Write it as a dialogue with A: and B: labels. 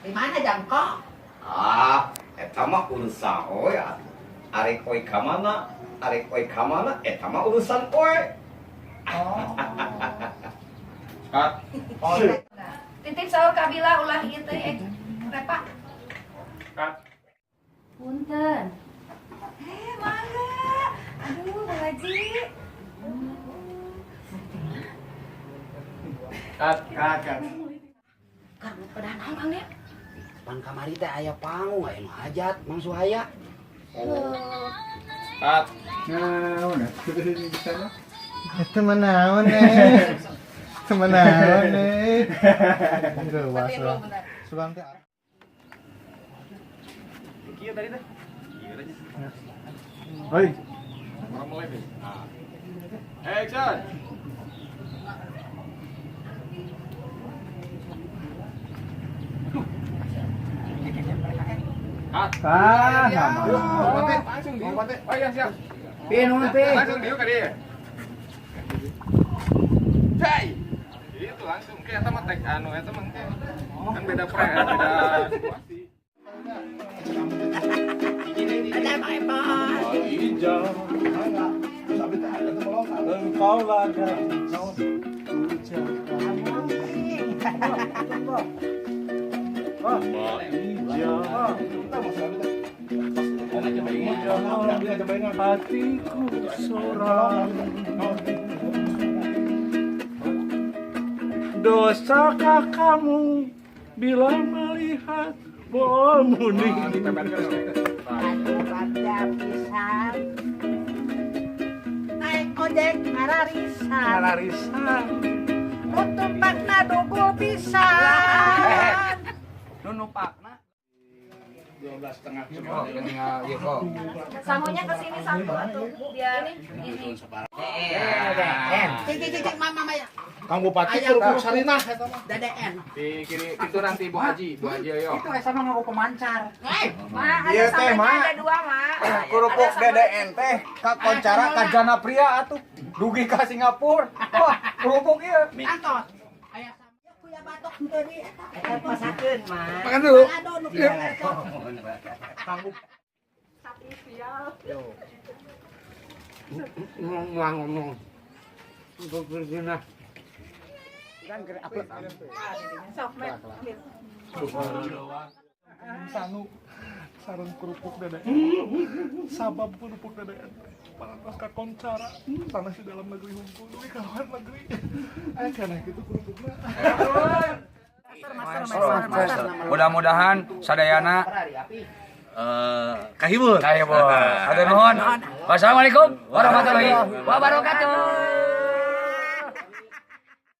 A: Di mana jangkok?
B: Eta mah urusan oe. Arek koe ka mana? Eta mah urusan oe.
A: Oh.
C: Oh.
D: Titip sahur Kabila ulah ieu teh Repa. Punten. Mangga. Aduh, Bu Haji.
C: Kat.
D: Kan pada naon Kang ya?
A: Pan kamari teh aya panggung, aya nu hajat, Mang Suhaya.
C: Kat.
E: Teman naon nih? Teman naon nih? Geus Subang teh.
C: Kieu tadi teh.
E: Hoi.
C: Orang mulai deh. Action. Langsung di. Oh iya siap. Langsung di ke dia. Jai. Itu langsung ke eta mah tek anu eta mah teh. Kan beda frame, beda situasi.
A: Ada Pak Epon.
C: Hijau.
E: Engkau laga. Hatiku seorang. Dosakah kamu bila melihat Bomuni?
A: Aduh, raja pisan. Naik ojek ngararisan.
E: Larisa.
A: Utupakna dugul pisan.
C: Nunupakna
E: 12,5
D: Samunya ke sini satu atuh. Biar ini.
A: Cik, mama maya.
E: Kang Bupati kudu sarinah eta mah.
A: DDN.
C: di kiri itu nanti Bu Haji ayo.
A: Itu sama ngaku pemancar.
D: Ma, ada
E: Iya, teh,
D: sampai
E: Ma.
D: ada dua, Ma.
E: Kerupuk
D: Ada sambal
E: DDN teh ka koncara ka Jana Pria atuh. Dugi ka Singapura. Wah, kerupuk ieu.
A: Antos. Aya sama kuya batok henteu di eta. Eta pasakeun, mah.
E: Makan dulu.
A: Aduh, nu kieu eta.
E: Kang Bupati.
C: Ngomong. Untuk berguna.
E: Kan kira apa?
D: Sok, Mek. Ambil.
E: Sanu sareng kerupuk DDN. Sabab kerupuk DDN. Panas ka koncara. Panas di dalam negeri hukum, di luar negeri. Aya kana kitu kerupukna.
F: Mudah-mudahan sadayana kahibur. Hatur nuhun. Wassalamualaikum warahmatullahi wabarakatuh.